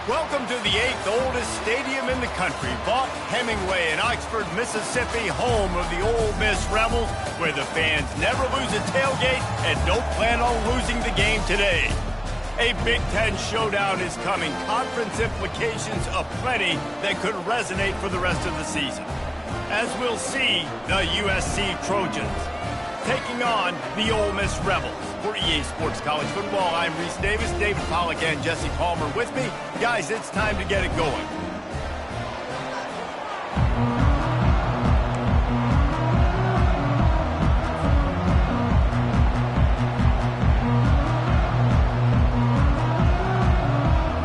Welcome to the 8th oldest stadium in the country, Vaught Hemingway in Oxford, Mississippi, home of the Ole Miss Rebels, where the fans never lose a tailgate and don't plan on losing the game today. A Big Ten showdown is coming, conference implications aplenty that could resonate for the rest of the season. As we'll see, the USC Trojans taking on the Ole Miss Rebels. For EA Sports College Football, I'm Reese Davis, David Pollack, and Jesse Palmer with me. Guys, it's time to get it going.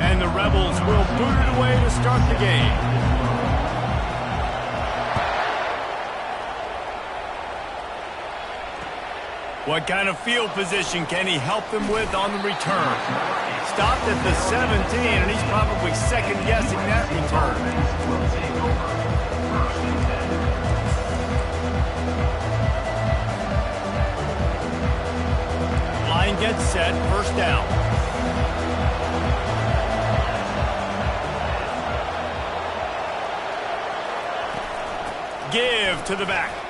And the Rebels will boot it away to start the game. What kind of field position can he help them with on the return? Stopped at the 17, and he's probably second-guessing that return. Line gets set, first down. Give to the back.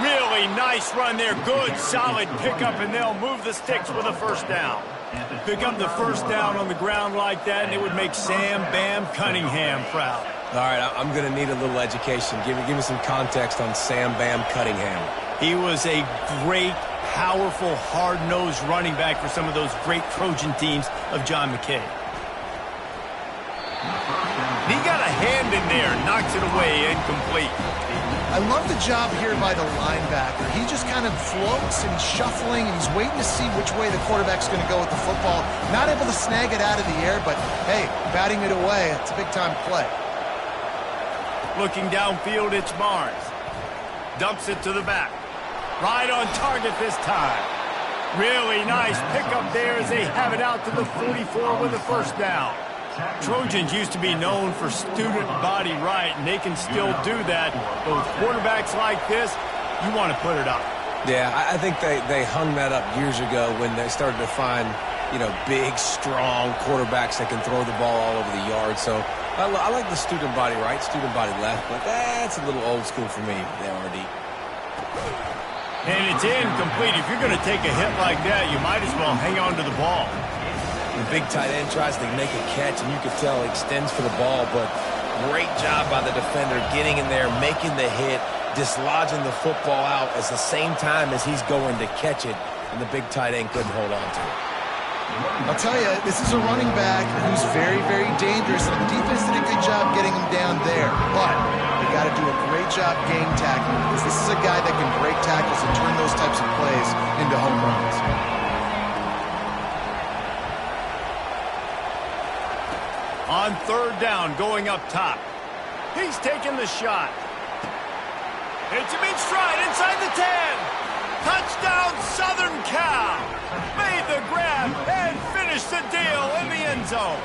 Really nice run there. Good, solid pickup, and they'll move the sticks with a first down. Pick up the first down on the ground like that, and it would make Sam Bam Cunningham proud. All right, I'm going to need a little education. Give me some context on Sam Bam Cunningham. He was a great, powerful, hard-nosed running back for some of those great Trojan teams of John McKay. He got a hand in there, knocks it away, incomplete. I love the job here by the linebacker. He just kind of floats and he's shuffling and he's waiting to see which way the quarterback's going to go with the football. Not able to snag it out of the air, but hey, batting it away, it's a big-time play. Looking downfield, it's Barnes. Dumps it to the back. Right on target this time. Really nice pickup there as they have it out to the 44 with a first down. Trojans used to be known for student body right, and they can still do that. But with quarterbacks like this, you want to put it up. Yeah, I think they hung that up years ago when they started to find, big, strong quarterbacks that can throw the ball all over the yard. So I like the student body right, student body left, but that's a little old school for me, the RD. And it's incomplete. If you're going to take a hit like that, you might as well hang on to the ball. The big tight end tries to make a catch, and you could tell he extends for the ball, but great job by the defender getting in there, making the hit, dislodging the football out at the same time as he's going to catch it, and the big tight end couldn't hold on to it. I'll tell you, this is a running back who's very, very dangerous, and the defense did a good job getting him down there, but they got to do a great job game tackling, because this is a guy that can break tackles and turn those types of plays into home runs. On third down, going up top. He's taking the shot. Hits him in stride inside the 10. Touchdown, Southern Cal. Made the grab and finished the deal in the end zone.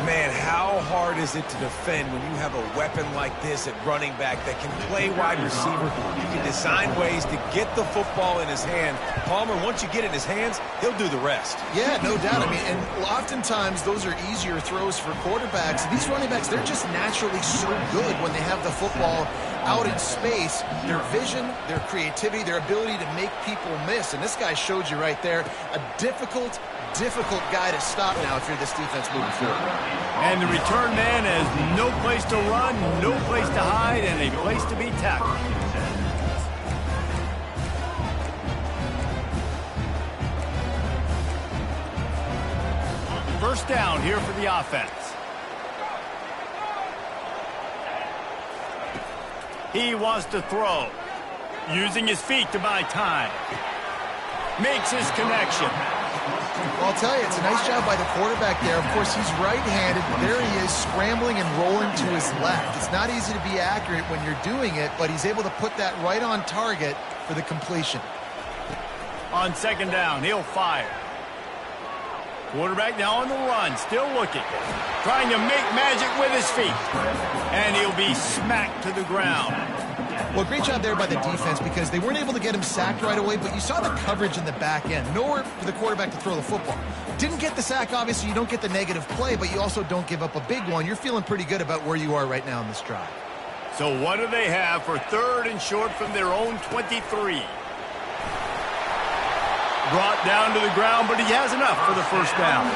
Man, how hard is it to defend when you have a weapon like this at running back that can play wide receiver? You can design ways to get the football in his hand. Palmer, once you get it in his hands, he'll do the rest. Yeah, no doubt. I mean, and oftentimes those are easier throws for quarterbacks. These running backs, they're just naturally so good when they have the football out in space. Their vision, their creativity, their ability to make people miss. And this guy showed you right there, a difficult guy to stop now if you're this defense moving forward. And the return man has no place to run, no place to hide, and a place to be tackled. First down here for the offense. He wants to throw. Using his feet to buy time. Makes his connection. Well, I'll tell you, it's a nice job by the quarterback there. Of course, he's right-handed, but there he is scrambling and rolling to his left. It's not easy to be accurate when you're doing it, but he's able to put that right on target for the completion. On second down, he'll fire. Quarterback now on the run, still looking. Trying to make magic with his feet. And he'll be smacked to the ground. Well, great job there by the defense because they weren't able to get him sacked right away, but you saw the coverage in the back end. Nowhere for the quarterback to throw the football. Didn't get the sack, obviously. You don't get the negative play, but you also don't give up a big one. You're feeling pretty good about where you are right now in this drive. So what do they have for 3rd and short from their own 23? Brought down to the ground, but he has enough for the first down.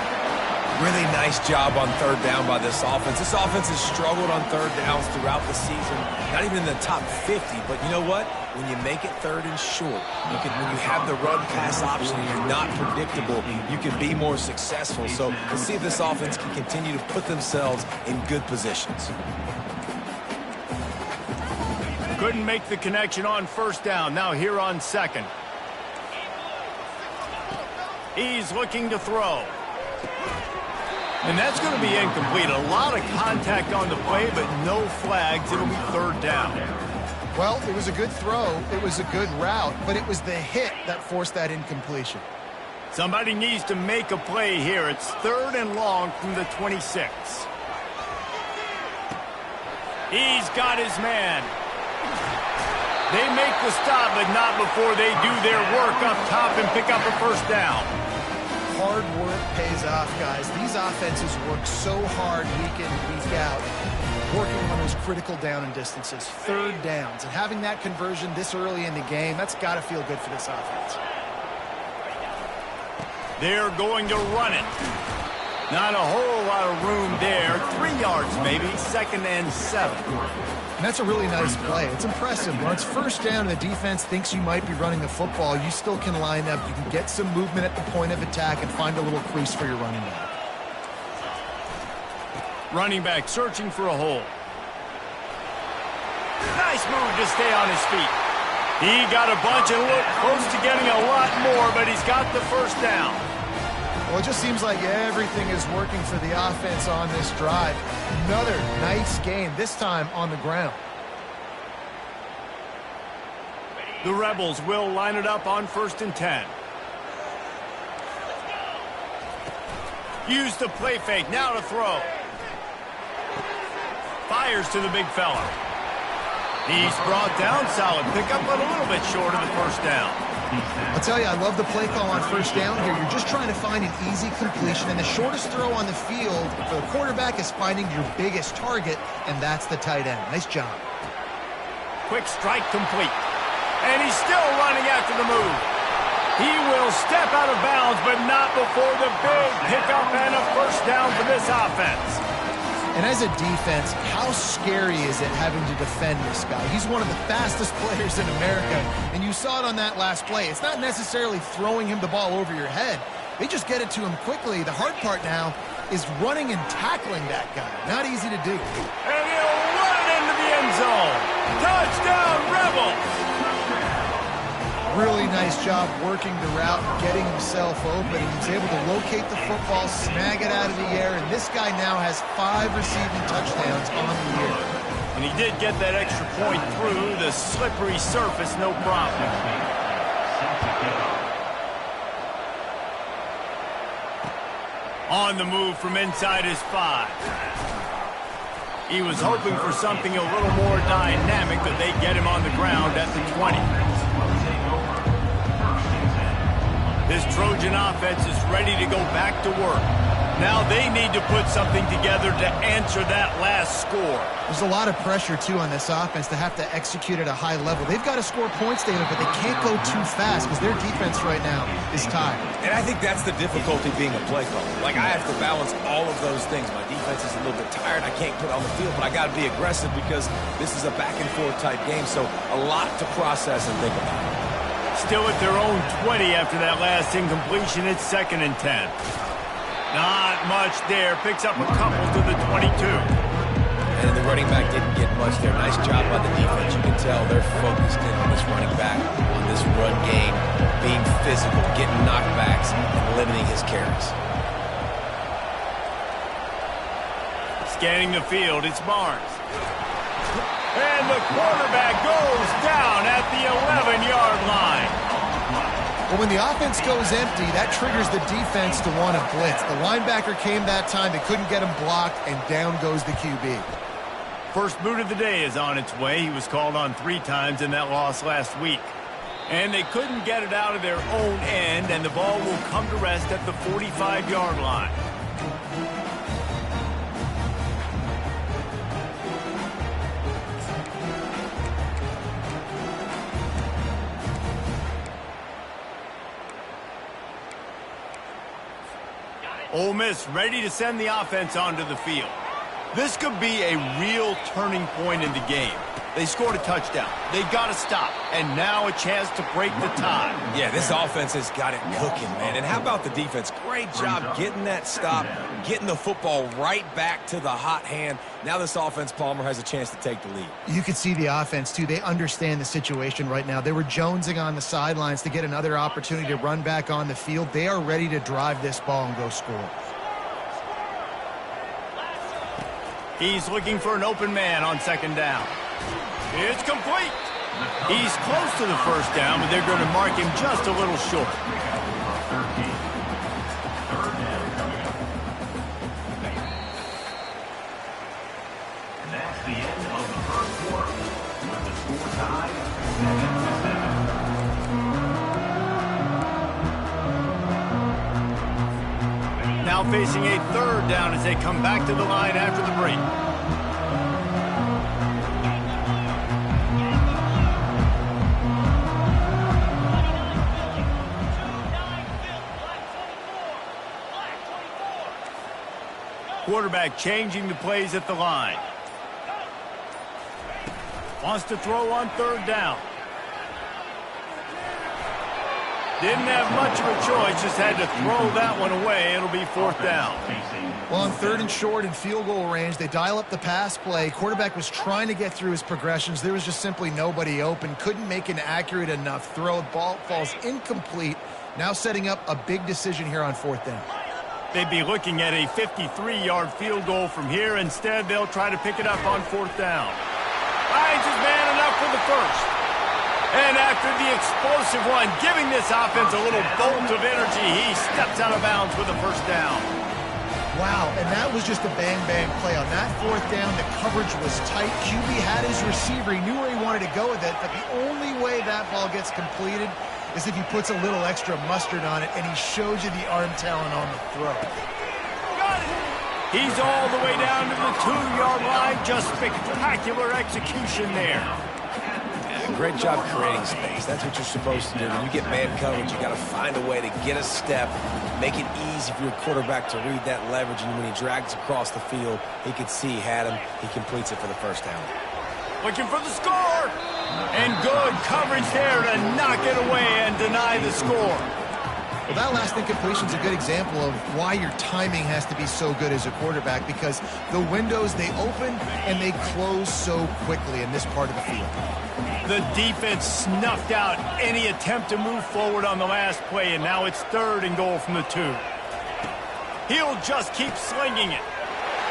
Really nice job on 3rd down by this offense. This offense has struggled on 3rd downs throughout the season. Not even in the top 50, but you know what? When you make it 3rd and short, when you have the run-pass option and you're not predictable, you can be more successful. So let's see if this offense can continue to put themselves in good positions. Couldn't make the connection on 1st down. Now here on 2nd. He's looking to throw. And that's going to be incomplete. A lot of contact on the play, but no flags. It'll be 3rd down. Well, it was a good throw. It was a good route, but it was the hit that forced that incompletion. Somebody needs to make a play here. It's 3rd and long from the 26. He's got his man. They make the stop, but not before they do their work up top and pick up a 1st down. Hard work pays off, guys. These offenses work so hard week in, week out, working on those critical down and distances, 3rd downs, and having that conversion this early in the game, that's got to feel good for this offense. They're going to run it. Not a whole lot of room there. 3 yards maybe, 2nd and 7. And that's a really nice play. It's impressive. When it's 1st down and the defense thinks you might be running the football, you still can line up. You can get some movement at the point of attack and find a little crease for your running back. Running back searching for a hole. Nice move to stay on his feet. He got a bunch and looked close to getting a lot more, but he's got the 1st down. Well, it just seems like everything is working for the offense on this drive. Another nice game, this time on the ground. The Rebels will line it up on 1st and 10. Use the play fake, now to throw. Fires to the big fella. He's brought down, solid pickup, but a little bit short of the 1st down. I'll tell you, I love the play call on 1st down here. You're just trying to find an easy completion, and the shortest throw on the field for the quarterback is finding your biggest target, and that's the tight end. Nice job. Quick strike complete. And he's still running after the move. He will step out of bounds, but not before the big pickup and a 1st down for this offense. And as a defense, how scary is it having to defend this guy? He's one of the fastest players in America, and you saw it on that last play. It's not necessarily throwing him the ball over your head. They just get it to him quickly. The hard part now is running and tackling that guy. Not easy to do. And he'll run it into the end zone. Touchdown, Rebels! Really nice job working the route, getting himself open. He's able to locate the football, snag it out of the air, and this guy now has 5 receiving touchdowns on the year. And he did get that extra point through the slippery surface, no problem. On the move from inside his 5. He was hoping for something a little more dynamic, but they get him on the ground at the 20. This Trojan offense is ready to go back to work. Now they need to put something together to answer that last score. There's a lot of pressure, too, on this offense to have to execute at a high level. They've got to score points, David, but they can't go too fast because their defense right now is tired. And I think that's the difficulty being a play caller. Like, I have to balance all of those things. My defense is a little bit tired. I can't put it on the field, but I got to be aggressive because this is a back-and-forth type game, so a lot to process and think about. Still at their own 20 after that last incompletion. It's 2nd and 10. Not much there. Picks up a couple to the 22. And the running back didn't get much there. Nice job by the defense. You can tell they're focused in on this running back, on this run game, being physical, getting knockbacks, and limiting his carries. Scanning the field, it's Barnes. And the quarterback goes down at the 11-yard line. Well, when the offense goes empty, that triggers the defense to want to blitz. The linebacker came that time. They couldn't get him blocked, and down goes the QB. First boot of the day is on its way. He was called on 3 times in that loss last week. And they couldn't get it out of their own end, and the ball will come to rest at the 45-yard line. Ole Miss ready to send the offense onto the field. This could be a real turning point in the game. They scored a touchdown. They got to stop. And now a chance to break the tie. Yeah, this offense has got it cooking, man. And how about the defense? Great job getting that stop, getting the football right back to the hot hand. Now this offense, Palmer, has a chance to take the lead. You could see the offense, too. They understand the situation right now. They were jonesing on the sidelines to get another opportunity to run back on the field. They are ready to drive this ball and go score. He's looking for an open man on second down. It's complete. He's close to the first down, but they're going to mark him just a little short. And that's the end of the first quarter, with the score tied 7-7. Now facing a third down as they come back to the line after the break. Quarterback changing the plays at the line. Wants to throw on third down. Didn't have much of a choice, just had to throw that one away. It'll be fourth down. Well, on third and short and field goal range, they dial up the pass play. Quarterback was trying to get through his progressions. There was just simply nobody open. Couldn't make an accurate enough throw. Ball falls incomplete. Now setting up a big decision here on fourth down. They'd be looking at a 53-yard field goal from here. Instead, they'll try to pick it up on fourth down. Finds his man enough for the first. And after the explosive one, giving this offense a little bolt of energy, he steps out of bounds with a first down. Wow, and that was just a bang-bang play. On that fourth down, the coverage was tight. QB had his receiver. He knew where he wanted to go with it, but the only way that ball gets completed is if he puts a little extra mustard on it, and he shows you the arm talent on the throw. Got it. He's all the way down to the 2-yard line. Just spectacular execution there. Great job creating space. That's what you're supposed to do. When you get man coverage, you got to find a way to get a step, make it easy for your quarterback to read that leverage, and when he drags across the field, he could see he had him. He completes it for the first down. Looking for the score. And good coverage there to knock it away and deny the score. Well, that last incompletion is a good example of why your timing has to be so good as a quarterback, because the windows, they open and they close so quickly in this part of the field. The defense snuffed out any attempt to move forward on the last play, and now it's third and goal from the 2. He'll just keep slinging it.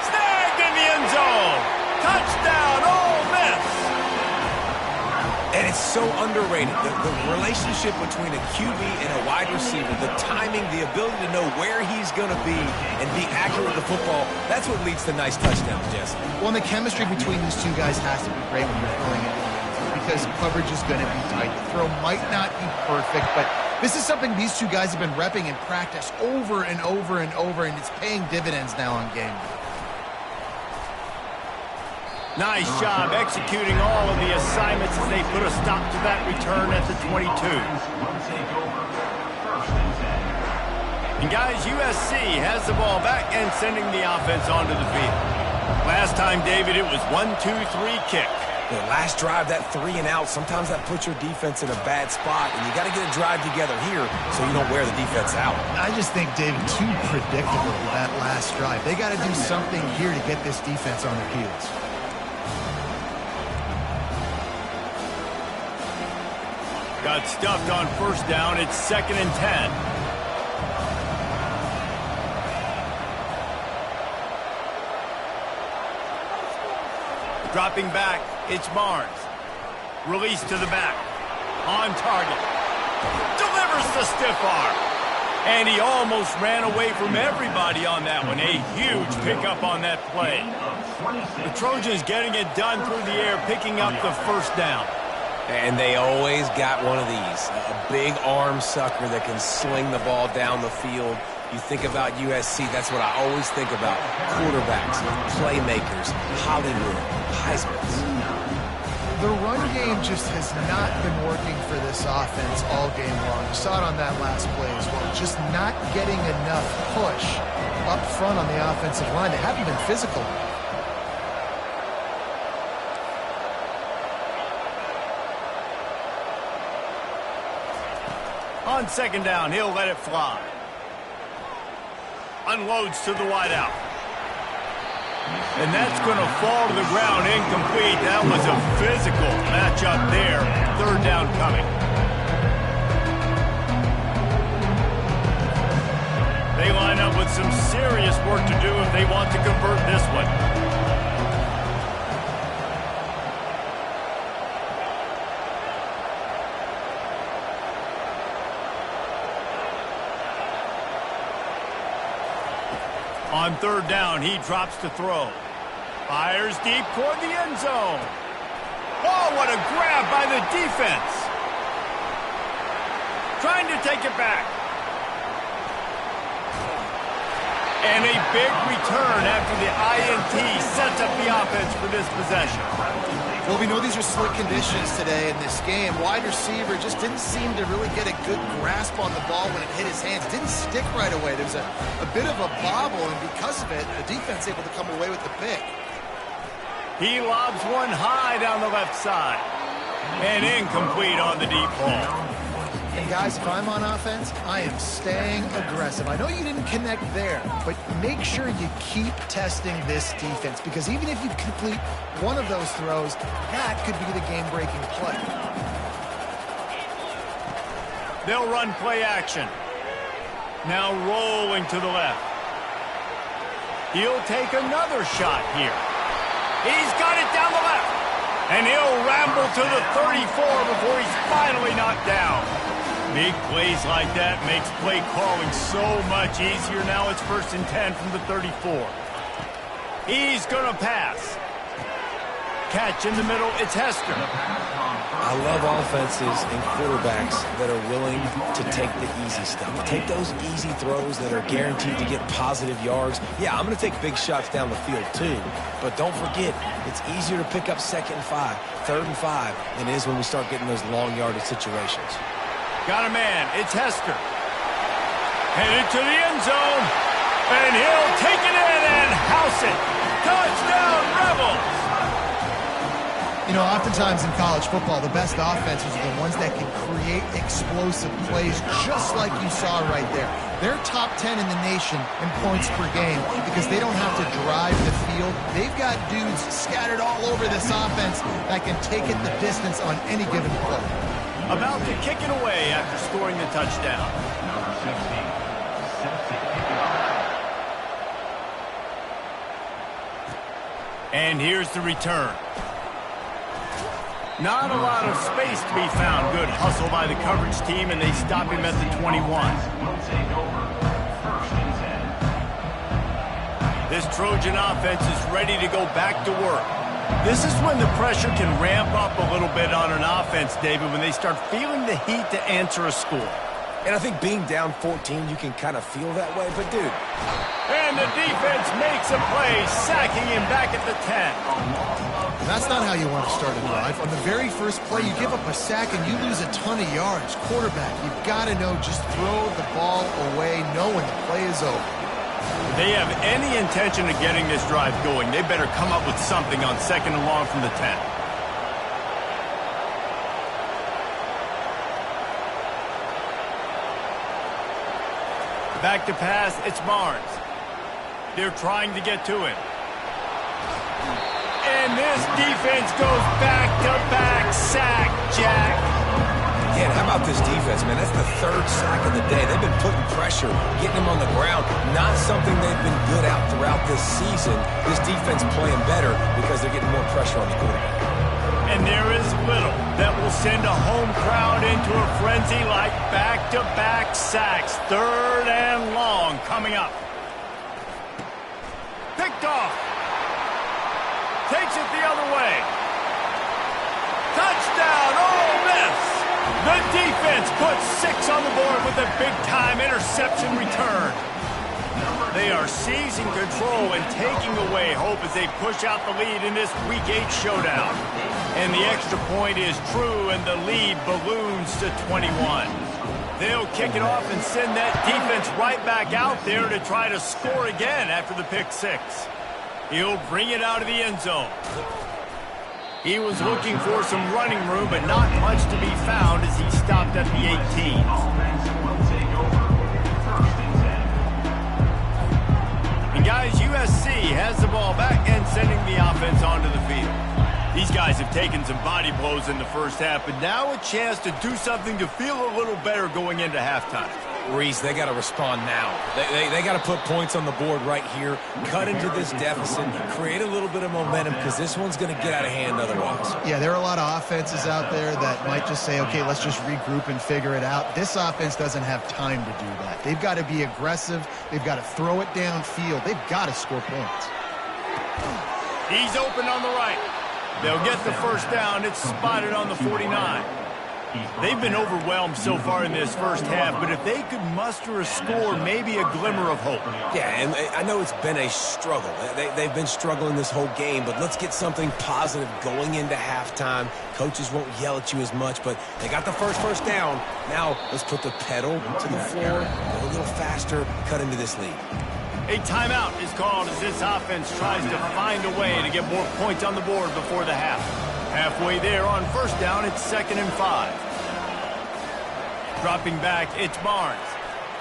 Snagged in the end zone. Touchdown, Ole Miss. And it's so underrated, the relationship between a QB and a wide receiver, the timing, the ability to know where he's going to be and be accurate with the football, that's what leads to nice touchdowns, Jesse. Well, and the chemistry between these two guys has to be great when you're throwing it, because coverage is going to be tight. The throw might not be perfect, but this is something these two guys have been repping in practice over and over and over, and it's paying dividends now on game day. Nice job executing all of the assignments as they put a stop to that return at the 22. And guys, USC has the ball back and sending the offense onto the field. Last time, David, it was 1-2-3 kick. The last drive, that 3 and out, sometimes that puts your defense in a bad spot, and you got to get a drive together here so you don't wear the defense out. I just think, David, too predictable that last drive. They got to do something here to get this defense on their heels. Got stuffed on first down. It's 2nd and 10. Dropping back, it's Barnes. Release to the back. On target. Delivers the stiff arm. And he almost ran away from everybody on that one. A huge pickup on that play. The Trojans getting it done through the air, picking up the first down. And they always got one of these, a big arm sucker that can sling the ball down the field. You think about USC, that's what I always think about. Quarterbacks, playmakers, Hollywood, Heismans. The run game just has not been working for this offense all game long. You saw it on that last play as well. Just not getting enough push up front on the offensive line. They haven't been physical. On second down, he'll let it fly. Unloads to the wideout. And that's going to fall to the ground incomplete. That was a physical matchup there. Third down coming. They line up with some serious work to do if they want to convert this one. On third down, he drops to throw. Fires deep toward the end zone. Oh, what a grab by the defense. Trying to take it back. And a big return after the INT sets up the offense for this possession. Well, we know these are slick conditions today in this game. Wide receiver just didn't seem to really get a good grasp on the ball when it hit his hands. Didn't stick right away. There was a bit of a bobble, and because of it, the defense able to come away with the pick. He lobs one high down the left side. And incomplete on the deep ball. And guys, if I'm on offense, I am staying aggressive. I know you didn't connect there, but make sure you keep testing this defense, because even if you complete one of those throws, that could be the game-breaking play. They'll run play action. Now rolling to the left. He'll take another shot here. He's got it down the left. And he'll ramble to the 34 before he's finally knocked down. Big plays like that makes play calling so much easier. Now it's 1st and 10 from the 34. He's going to pass. Catch in the middle, it's Hester. I love offenses and quarterbacks that are willing to take the easy stuff. Take those easy throws that are guaranteed to get positive yards. Yeah, I'm going to take big shots down the field too, but don't forget, it's easier to pick up 2nd and 5, 3rd and 5 than it is when we start getting those long yardage situations. Got a man. It's Hester. Headed to the end zone. And he'll take it in and house it. Touchdown, Rebels! You know, oftentimes in college football, the best offenses are the ones that can create explosive plays, just like you saw right there. They're top 10 in the nation in points per game because they don't have to drive the field. They've got dudes scattered all over this offense that can take it the distance on any given play. About to kick it away after scoring the touchdown. Number 60, set to kick it off. And here's the return. Not a lot of space to be found. Good hustle by the coverage team, and they stop him at the 21. Will take over 1st and 10. This Trojan offense is ready to go back to work. This is when the pressure can ramp up a little bit on an offense, David, when they start feeling the heat to answer a score. And I think being down 14, you can kind of feel that way, but dude. And the defense makes a play, sacking him back at the 10. That's not how you want to start a drive. On the very first play, you give up a sack and you lose a ton of yards. Quarterback, you've got to know, just throw the ball away, know when the play is over. They have any intention of getting this drive going, they better come up with something on 2nd and long from the 10. Back to pass, it's Barnes. They're trying to get to him. And this defense goes back-to-back sack, Jack. Yeah, how about this defense, man? That's the 3rd sack of the day. They've been putting pressure, getting them on the ground. Not something they've been good at throughout this season. This defense playing better because they're getting more pressure on the quarterback. And there is little that will send a home crowd into a frenzy like back-to-back sacks. 3rd and long coming up. Picked off. Takes it the other way. Touchdown! Oh! The defense puts 6 on the board with a big-time interception return. They are seizing control and taking away hope as they push out the lead in this Week 8 showdown. And the extra point is true, and the lead balloons to 21. They'll kick it off and send that defense right back out there to try to score again after the pick 6. He'll bring it out of the end zone. He was looking for some running room, but not much to be found as he stopped at the 18. And guys, USC has the ball back and sending the offense onto the field. These guys have taken some body blows in the first half, but now a chance to do something to feel a little better going into halftime. Reese, they got to respond now. They got to put points on the board right here, cut into this deficit, create a little bit of momentum, because this one's going to get out of hand otherwise. Yeah, there are a lot of offenses out there that might just say, okay, let's just regroup and figure it out. This offense doesn't have time to do that. They've got to be aggressive. They've got to throw it downfield. They've got to score points. He's open on the right. They'll get the first down. It's spotted on the 49. They've been overwhelmed so far in this first half, but if they could muster a score, maybe a glimmer of hope. Yeah, and I know it's been a struggle. They've been struggling this whole game, but let's get something positive going into halftime. Coaches won't yell at you as much, but they got the first down. Now let's put the pedal to the floor, go a little faster, cut into this lead. A timeout is called as this offense tries to find a way to get more points on the board before the half. Halfway there on first down, it's 2nd and 5. Dropping back, it's Barnes.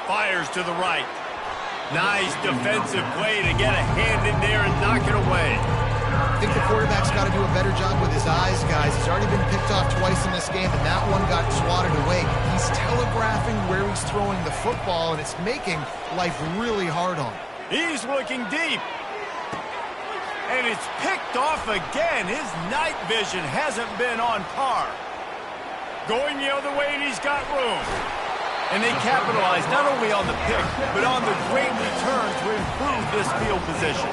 Fires to the right. Nice defensive play to get a hand in there and knock it away. I think the quarterback's got to do a better job with his eyes, guys. He's already been picked off twice in this game, and that one got swatted away. He's telegraphing where he's throwing the football, and it's making life really hard on him. He's looking deep. And it's picked off again. His night vision hasn't been on par. Going the other way, and he's got room. And they capitalize not only on the pick, but on the great return to improve this field position.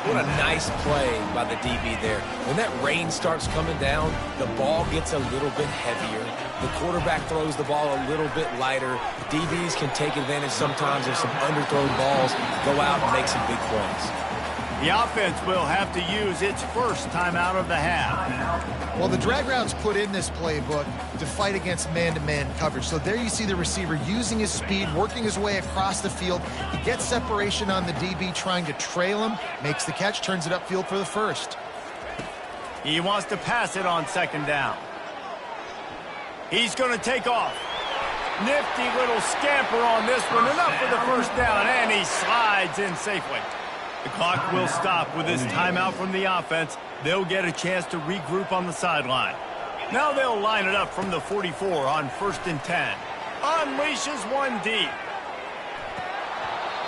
What a nice play by the DB there. When that rain starts coming down, the ball gets a little bit heavier. The quarterback throws the ball a little bit lighter. DBs can take advantage sometimes of some underthrown balls, go out and make some big plays. The offense will have to use its first timeout of the half. Well, the drag routes put in this playbook to fight against man-to-man coverage. So there you see the receiver using his speed, working his way across the field. He gets separation on the DB, trying to trail him, makes the catch, turns it upfield for the first. He wants to pass it on 2nd down. He's going to take off. Nifty little scamper on this one, enough for the first down, and he slides in safely. The clock will stop with this timeout from the offense. They'll get a chance to regroup on the sideline. Now they'll line it up from the 44 on 1st and 10. Unleashes one deep.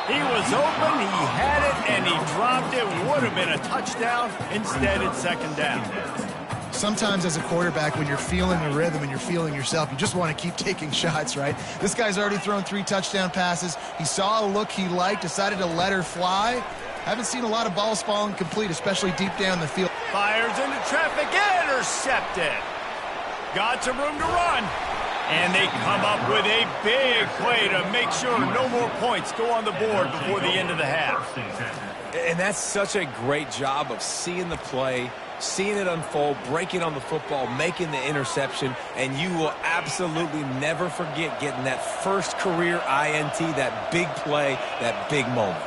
He was open, he had it, and he dropped it. Would have been a touchdown. Instead, it's 2nd down. Sometimes as a quarterback, when you're feeling the rhythm and you're feeling yourself, you just want to keep taking shots, right? This guy's already thrown 3 touchdown passes. He saw a look he liked, decided to let her fly. Haven't seen a lot of balls falling complete, especially deep down the field. Fires into traffic, intercepted. Got some room to run. And they come up with a big play to make sure no more points go on the board before the end of the half. And that's such a great job of seeing the play, seeing it unfold, breaking on the football, making the interception, and you will absolutely never forget getting that first career INT, that big play, that big moment.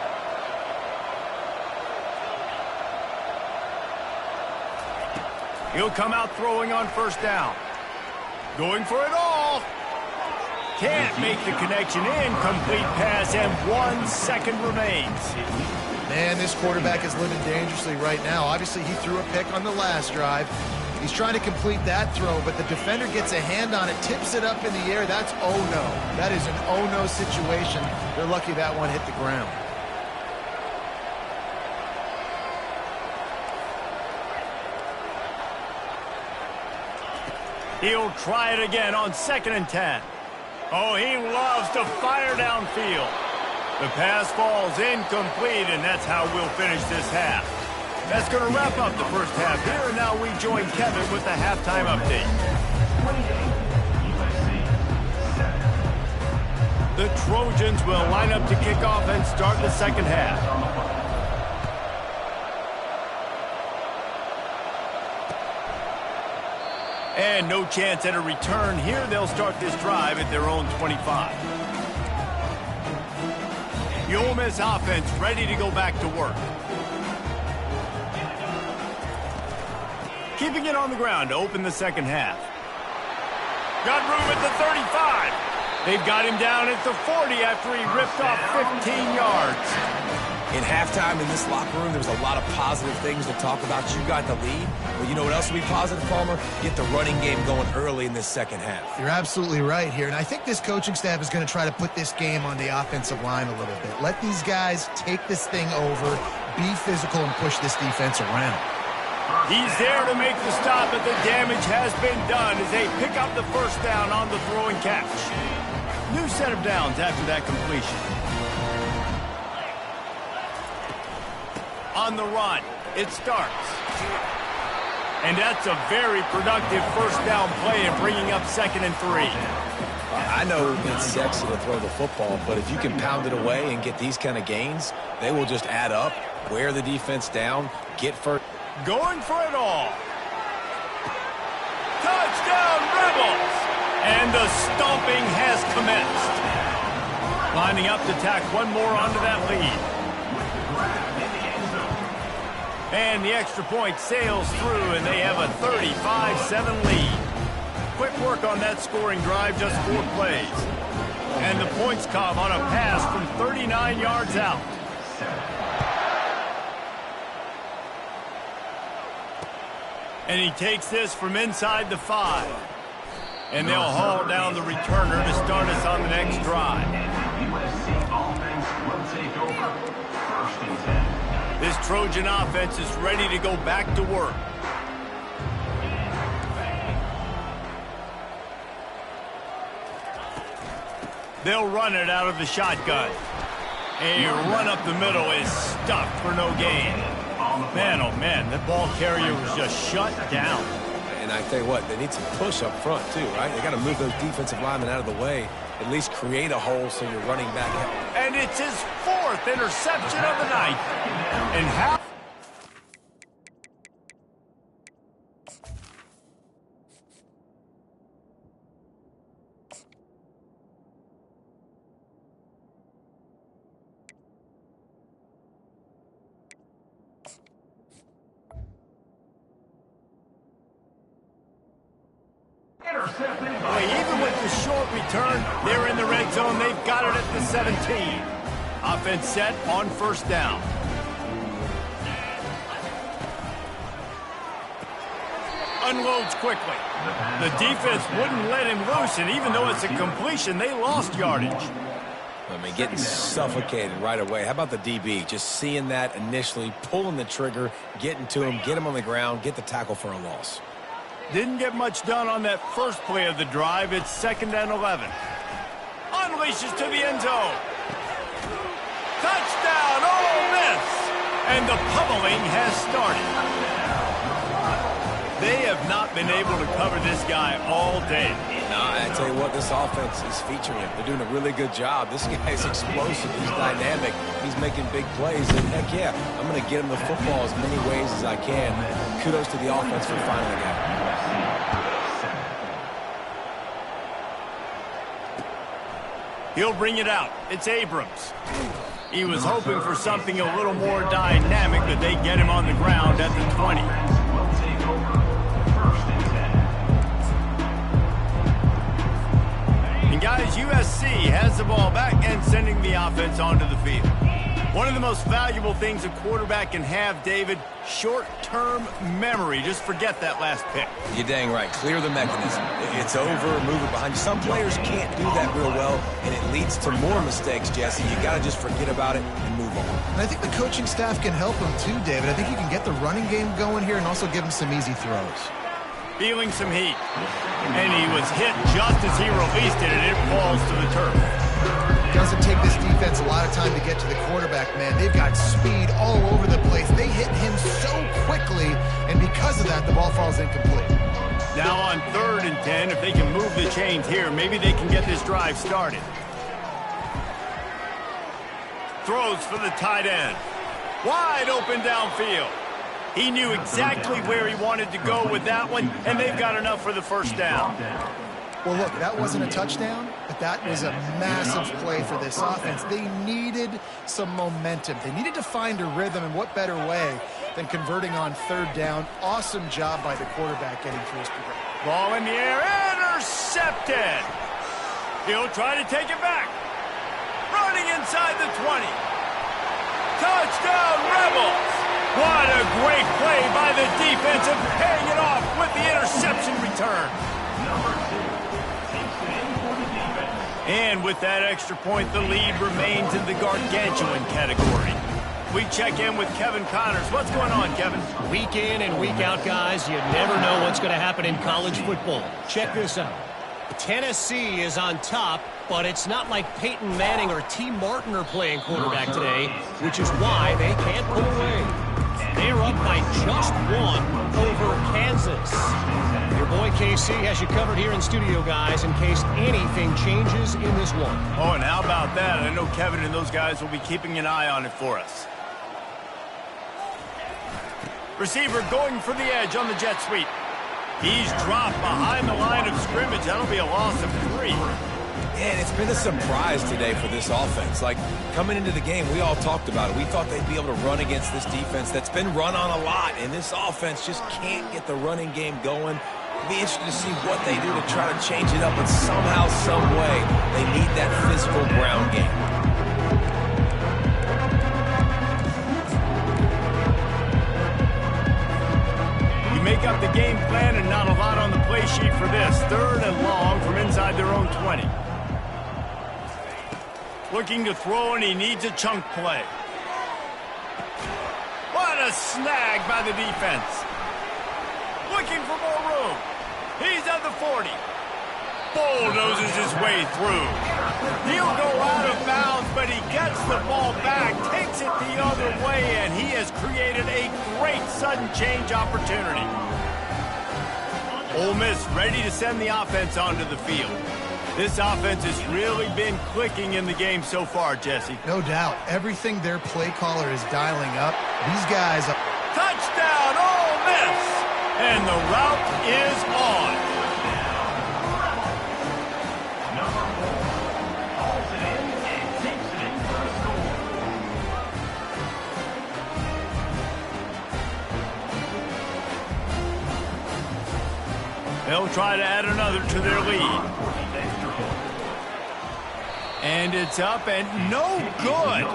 He'll come out throwing on 1st down. Going for it all. Can't make the connection. Incomplete pass, and 1 second remains. Man, this quarterback is living dangerously right now. Obviously, he threw a pick on the last drive. He's trying to complete that throw, but the defender gets a hand on it, tips it up in the air. That's oh-no. That is an oh-no situation. They're lucky that one hit the ground. He'll try it again on 2nd and 10. Oh, he loves to fire downfield. The pass falls incomplete, and that's how we'll finish this half. That's going to wrap up the first half here, and now we join Kevin with the halftime update. The Trojans will line up to kick off and start the second half. And no chance at a return here. They'll start this drive at their own 25. The Ole Miss offense ready to go back to work. Keeping it on the ground to open the second half. Got room at the 35. They've got him down at the 40 after he ripped off 15 yards. In halftime in this locker room, there was a lot of positive things to talk about. You got the lead. But you know what else will be positive, Palmer? Get the running game going early in this second half. You're absolutely right here. And I think this coaching staff is going to try to put this game on the offensive line a little bit. Let these guys take this thing over, be physical, and push this defense around. He's there to make the stop, but the damage has been done as they pick up the first down on the throwing catch. New set of downs after that completion. On the run, it starts. And that's a very productive first down play in bringing up 2nd and 3. I know it's sexy to throw the football, but if you can pound it away and get these kind of gains, they will just add up, wear the defense down, get first. Going for it all. Touchdown, Rebels! And the stomping has commenced. Lining up to tack one more onto that lead. And the extra point sails through, and they have a 35-7 lead. Quick work on that scoring drive, just 4 plays. And the points come on a pass from 39 yards out. And he takes this from inside the 5. And they'll haul down the returner to start us on the next drive. USC offense will take over. 1st and 10. This Trojan offense is ready to go back to work. They'll run it out of the shotgun. A run up the middle is stuffed for no gain. Man, oh man, that ball carrier was just shut down. And I tell you what, they need some push up front too, right? They got to move those defensive linemen out of the way, at least create a hole so you're running back out. And it's his 4th interception of the night. And how? Even with the short return, they're in the red zone. They've got it at the 17. Offense set on 1st down. Unloads quickly. The defense wouldn't let him loose, and even though it's a completion, they lost yardage. I mean, getting suffocated right away. How about the DB? Just seeing that initially, pulling the trigger, getting to him, get him on the ground, get the tackle for a loss. Didn't get much done on that first play of the drive. It's 2nd and 11. Unleashes to the end zone. Touchdown, Ole Miss! And the pummeling has started. They have not been able to cover this guy all day. No, I tell you what, this offense is featuring him. They're doing a really good job. This guy's explosive. He's dynamic. He's making big plays. And heck yeah, I'm going to get him the football as many ways as I can. Kudos to the offense for finding the guy. He'll bring it out. It's Abrams. He was hoping for something a little more dynamic, but they get him on the ground at the 20. And guys, USC has the ball back and sending the offense onto the field. One of the most valuable things a quarterback can have, David, short-term memory. Just forget that last pick. You're dang right. Clear the mechanism. It's over, move it behind you. Some players can't do that real well, and it leads to more mistakes, Jesse. You got to just forget about it and move on. And I think the coaching staff can help him too, David. I think you can get the running game going here and also give him some easy throws. Feeling some heat. And he was hit just as he released it, and it falls to the turf. Doesn't take this defense a lot of time to get to the quarterback, man. They've got speed all over the place. They hit him so quickly, and because of that, the ball falls incomplete. Now on 3rd and 10, if they can move the chains here, maybe they can get this drive started. Throws for the tight end. Wide open downfield. He knew exactly where he wanted to go with that one, and they've got enough for the first down. Well, look, that wasn't a touchdown, but that was a massive play for this offense. They needed some momentum. They needed to find a rhythm, and what better way than converting on third down. Awesome job by the quarterback getting through his progression. Ball in the air, intercepted. He'll try to take it back. Running inside the 20. Touchdown, Rebels. What a great play by the defense and paying it off with the interception return. And with that extra point, the lead remains in the gargantuan category. We check in with Kevin Connors. What's going on, Kevin? Week in and week out, guys, you never know what's going to happen in college football. Check this out. Tennessee is on top, but it's not like Peyton Manning or T. Martin are playing quarterback today, which is why they can't pull away. They're up by just one over Kansas. Your boy KC has you covered here in studio, guys, in case anything changes in this one. Oh, and how about that? I know Kevin and those guys will be keeping an eye on it for us. Receiver going for the edge on the jet sweep. He's dropped behind the line of scrimmage. That'll be a loss of 3. And it's been a surprise today for this offense. Like, coming into the game, we all talked about it. We thought they'd be able to run against this defense that's been run on a lot, and this offense just can't get the running game going. It'll be interesting to see what they do to try to change it up, but somehow, some way, they need that physical ground game. Make up the game plan and not a lot on the play sheet for this. 3rd and long from inside their own 20. Looking to throw, and he needs a chunk play. What a snag by the defense. Looking for more room. He's at the 40. Bulldozes his way through. He'll go out of bounds, but he gets the ball back, takes it the other way, and he has created a great sudden change opportunity. Ole Miss ready to send the offense onto the field. This offense has really been clicking in the game so far, Jesse. No doubt. Everything their play caller is dialing up, these guys... Touchdown, Ole Miss! And the route is on. They'll try to add another to their lead. And it's up and no good.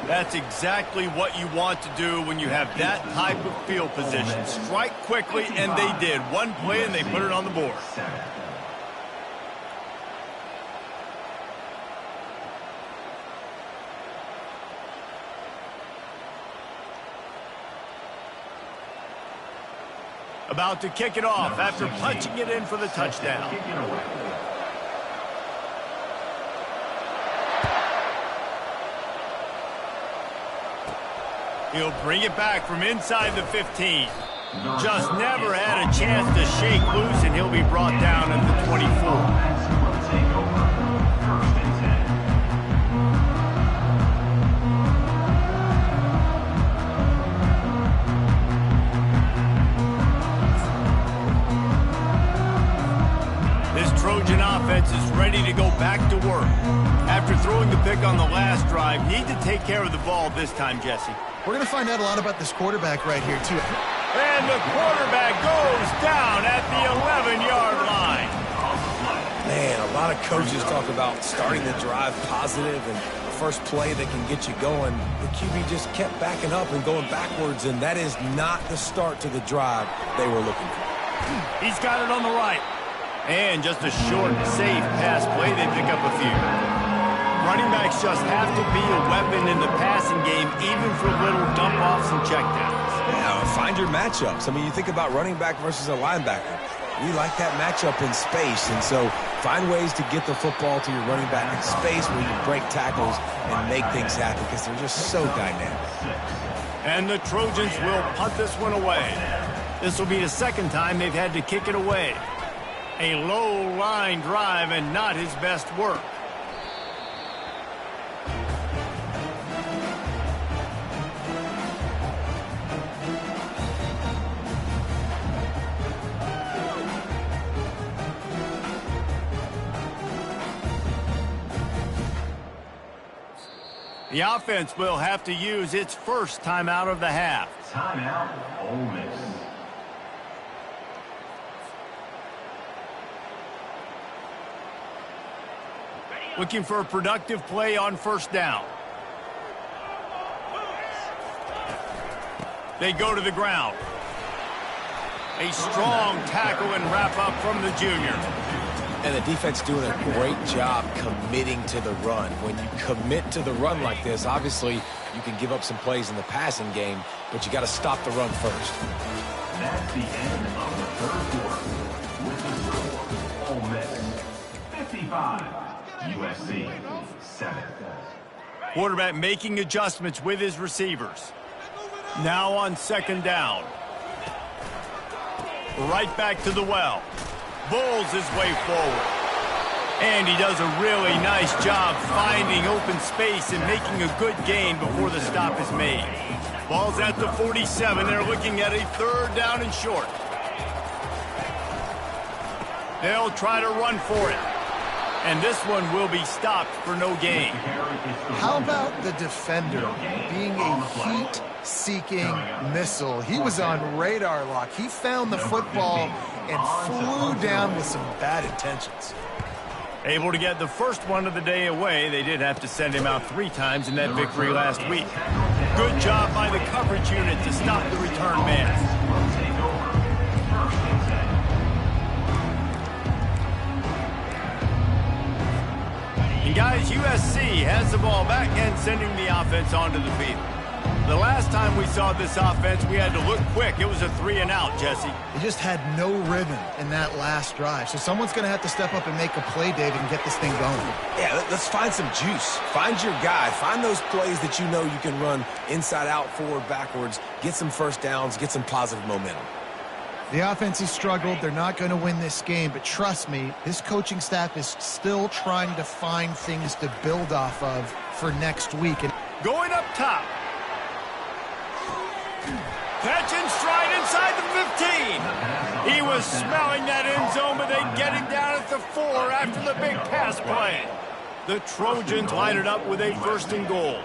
That's exactly what you want to do when you have that type of field position. Strike quickly, and they did. One play, and they put it on the board. About to kick it off after punching it in for the touchdown. He'll bring it back from inside the 15. Just never had a chance to shake loose, and he'll be brought down at the 24. Trojan offense is ready to go back to work. After throwing the pick on the last drive, need to take care of the ball this time, Jesse. We're going to find out a lot about this quarterback right here, too. And the quarterback goes down at the 11-yard line. Man, a lot of coaches talk about starting the drive positive and the first play that can get you going. The QB just kept backing up and going backwards, and that is not the start to the drive they were looking for. He's got it on the right. And just a short, safe pass play, they pick up a few. Running backs just have to be a weapon in the passing game, even for little dump-offs and checkdowns. Yeah, find your matchups. I mean, you think about running back versus a linebacker. We like that matchup in space, and so find ways to get the football to your running back in space where you break tackles and make things happen because they're just so dynamic. And the Trojans will punt this one away. This will be the second time they've had to kick it away. A low-line drive and not his best work. The offense will have to use its first timeout of the half. Timeout, Ole Miss. Looking for a productive play on first down. They go to the ground. A strong tackle and wrap up from the junior. And the defense doing a great job committing to the run. When you commit to the run like this, obviously you can give up some plays in the passing game, but you got to stop the run first. That's the end of the third quarter. With the score, Ole Miss 55, USC 7. Quarterback making adjustments with his receivers. Now on second down. Right back to the well. Bulls his way forward. And he does a really nice job finding open space and making a good gain before the stop is made. Ball's at the 47. They're looking at a third down and short. They'll try to run for it. And this one will be stopped for no gain. How about the defender being a heat-seeking missile? He was on radar lock. He found the football and flew down with some bad intentions. Able to get the first one of the day away. They did have to send him out 3 times in that victory last week. Good job by the coverage unit to stop the return man. And guys, USC has the ball back and sending the offense onto the field. The last time we saw this offense, we had to look quick. It was a 3-and-out, Jesse. They just had no rhythm in that last drive. So someone's going to have to step up and make a play, David, and get this thing going. Yeah, let's find some juice. Find your guy. Find those plays that you know you can run inside out, forward, backwards. Get some first downs. Get some positive momentum. The offense has struggled. They're not going to win this game. But trust me, this coaching staff is still trying to find things to build off of for next week. And going up top. Catch and stride inside the 15. He was smelling that end zone, but they get him down at the 4 after the big pass play. The Trojans line it up with a 1st and goal.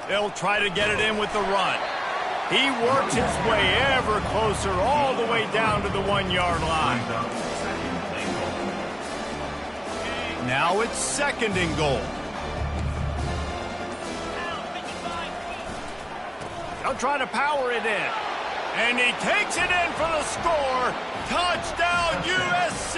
They'll try to get it in with the run. He works his way ever closer all the way down to the 1-yard line. Now it's 2nd and goal. They'll try to power it in. And he takes it in for the score. Touchdown, USC.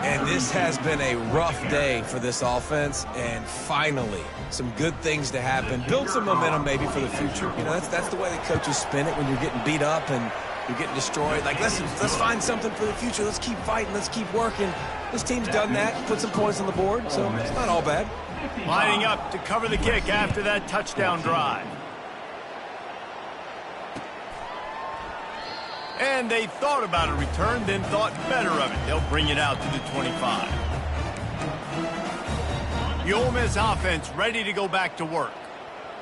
And this has been a rough day for this offense. And finally, some good things to happen. Build some momentum maybe for the future. You know, that's the way the coaches spin it when you're getting beat up and you're getting destroyed. Like, let's find something for the future. Let's keep fighting. Let's keep working. This team's done that. Put some points on the board, so it's not all bad. Lining up to cover the kick after that touchdown drive. And they thought about a return, then thought better of it. They'll bring it out to the 25. The Ole Miss offense ready to go back to work.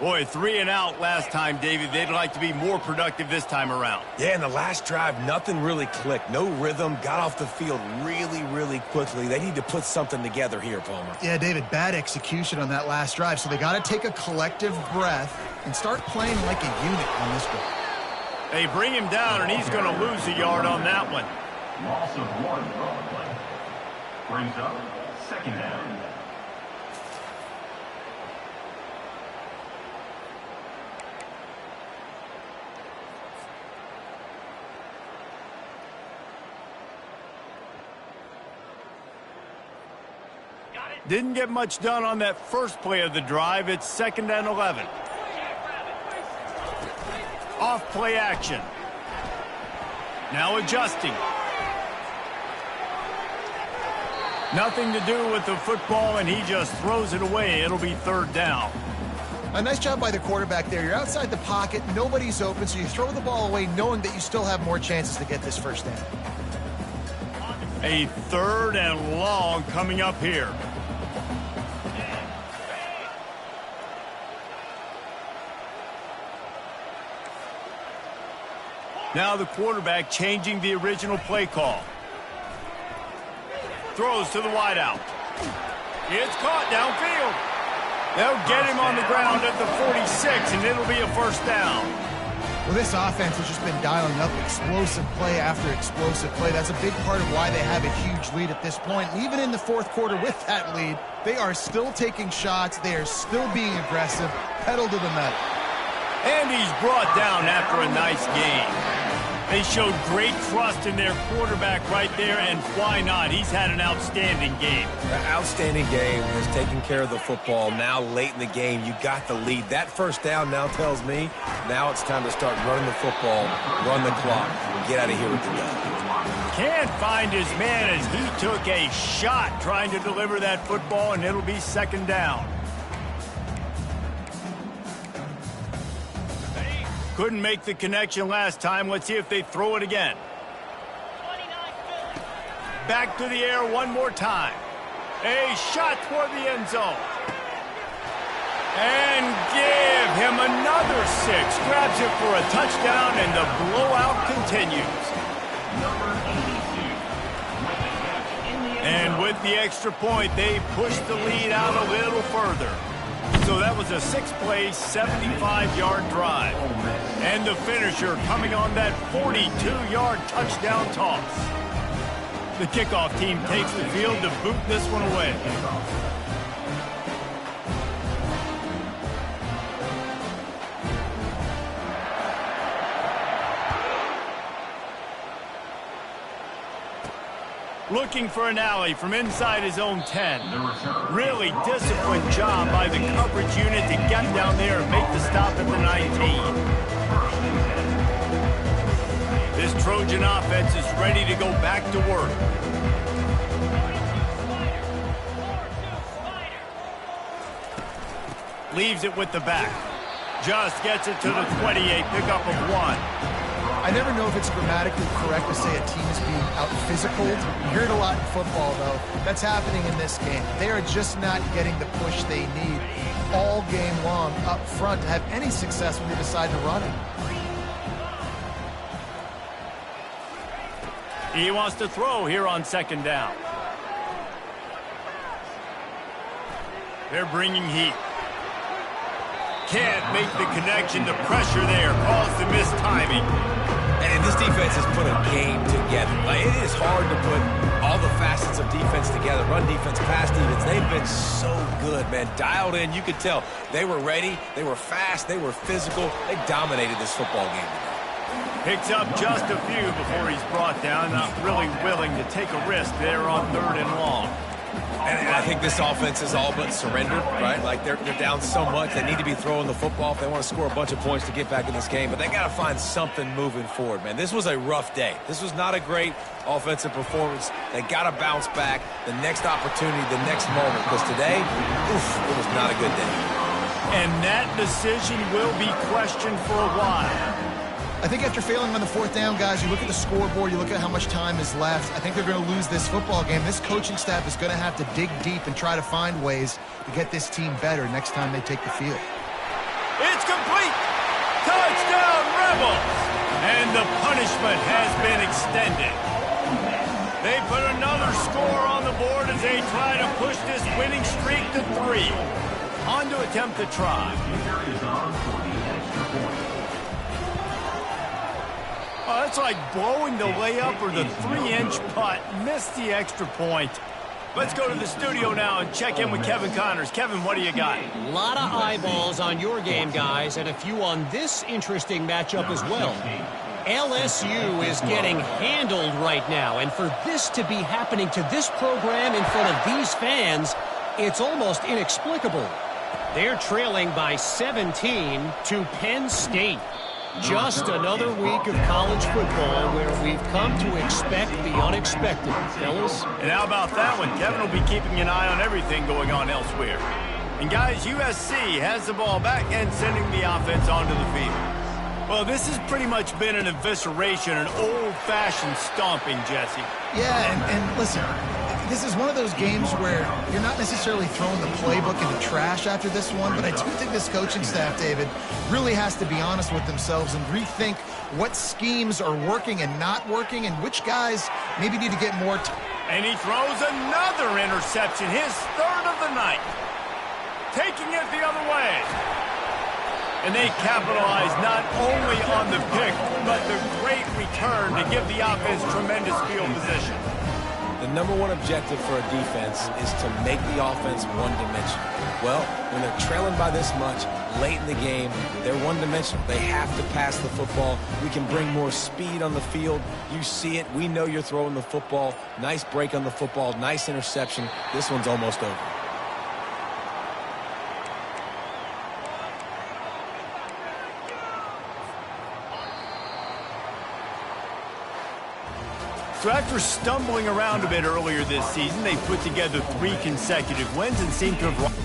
Boy, 3-and-out last time, David. They'd like to be more productive this time around. Yeah, in the last drive, nothing really clicked. No rhythm. Got off the field really, really quickly. They need to put something together here, Palmer. Yeah, David, bad execution on that last drive. So they got to take a collective breath and start playing like a unit on this one. They bring him down, and he's going to lose a yard on that one. Loss of 1 on the play. Brings up 2nd down. Didn't get much done on that first play of the drive. It's 2nd and 11. Off play action. Now adjusting. Nothing to do with the football, and he just throws it away. It'll be 3rd down. A nice job by the quarterback there. You're outside the pocket. Nobody's open, so you throw the ball away knowing that you still have more chances to get this first down. A 3rd and long coming up here. Now the quarterback changing the original play call. Throws to the wideout. It's caught downfield. They'll get him on the ground at the 46, and it'll be a first down. Well, this offense has just been dialing up explosive play after explosive play. That's a big part of why they have a huge lead at this point. And even in the fourth quarter with that lead, they are still taking shots. They are still being aggressive, pedal to the metal. And he's brought down after a nice game. They showed great trust in their quarterback right there, and why not? He's had an outstanding game. An outstanding game, has taken care of the football. Now late in the game, you got the lead. That first down now tells me now it's time to start running the football, run the clock, get out of here with the dub. Can't find his man as he took a shot trying to deliver that football, and it'll be second down. Couldn't make the connection last time. Let's see if they throw it again. Back to the air one more time. A shot toward the end zone. And give him another 6. Grabs it for a touchdown, and the blowout continues. And with the extra point, they push the lead out a little further. So that was a 6-play, 75-yard drive. And the finisher coming on that 42-yard touchdown toss. The kickoff team takes the field to boot this one away. Looking for an alley from inside his own 10. Really disciplined job by the coverage unit to get down there and make the stop at the 19. This Trojan offense is ready to go back to work. Leaves it with the back. Just gets it to the 28, pickup of 1. I never know if it's grammatically correct to say a team is being out-physicaled. You hear it a lot in football, though. That's happening in this game. They are just not getting the push they need all game long up front to have any success when they decide to run it. He wants to throw here on second down. They're bringing heat. Can't make the connection. The pressure there caused the mistiming. And this defense has put a game together. Like, it is hard to put all the facets of defense together. Run defense, pass defense. They've been so good, man. Dialed in. You could tell they were ready. They were fast. They were physical. They dominated this football game today. Picks up just a few before he's brought down. Not really willing to take a risk there on 3rd and long. And I think this offense is all but surrendered, right? Like, they're down so much. They need to be throwing the football if they want to score a bunch of points to get back in this game. But they got to find something moving forward, man. This was a rough day. This was not a great offensive performance. They got to bounce back. The next opportunity, the next moment. Because today, it was not a good day. And that decision will be questioned for a while. I think after failing on the 4th down, guys, you look at the scoreboard, you look at how much time is left. I think they're going to lose this football game. This coaching staff is going to have to dig deep and try to find ways to get this team better next time they take the field. It's complete! Touchdown, Rebels! And the punishment has been extended. They put another score on the board as they try to push this winning streak to 3. On to attempt the try. Oh, that's like blowing the layup or the 3-inch putt. Missed the extra point. Let's go to the studio now and check in with Kevin Connors. Kevin, what do you got? A lot of eyeballs on your game, guys, and a few on this interesting matchup as well. LSU is getting handled right now, and for this to be happening to this program in front of these fans, it's almost inexplicable. They're trailing by 17 to Penn State. Just another week of college football where we've come to expect the unexpected, fellas. And how about that one? Kevin will be keeping an eye on everything going on elsewhere. And guys, USC has the ball back and sending the offense onto the field. Well, this has pretty much been an evisceration, an old-fashioned stomping, Jesse. Yeah, and listen, this is one of those games where you're not necessarily throwing the playbook in the trash after this one, but I do think this coaching staff, David, really has to be honest with themselves and rethink what schemes are working and not working and which guys maybe need to get more And he throws another interception, his third of the night. Taking it the other way. And they capitalize not only on the pick, but the great return to give the offense tremendous field position. The number one objective for a defense is to make the offense one-dimensional. Well, when they're trailing by this much, late in the game, they're one-dimensional. They have to pass the football. We can bring more speed on the field. You see it. We know you're throwing the football. Nice break on the football. Nice interception. This one's almost over. So after stumbling around a bit earlier this season, they put together 3 consecutive wins and seem to have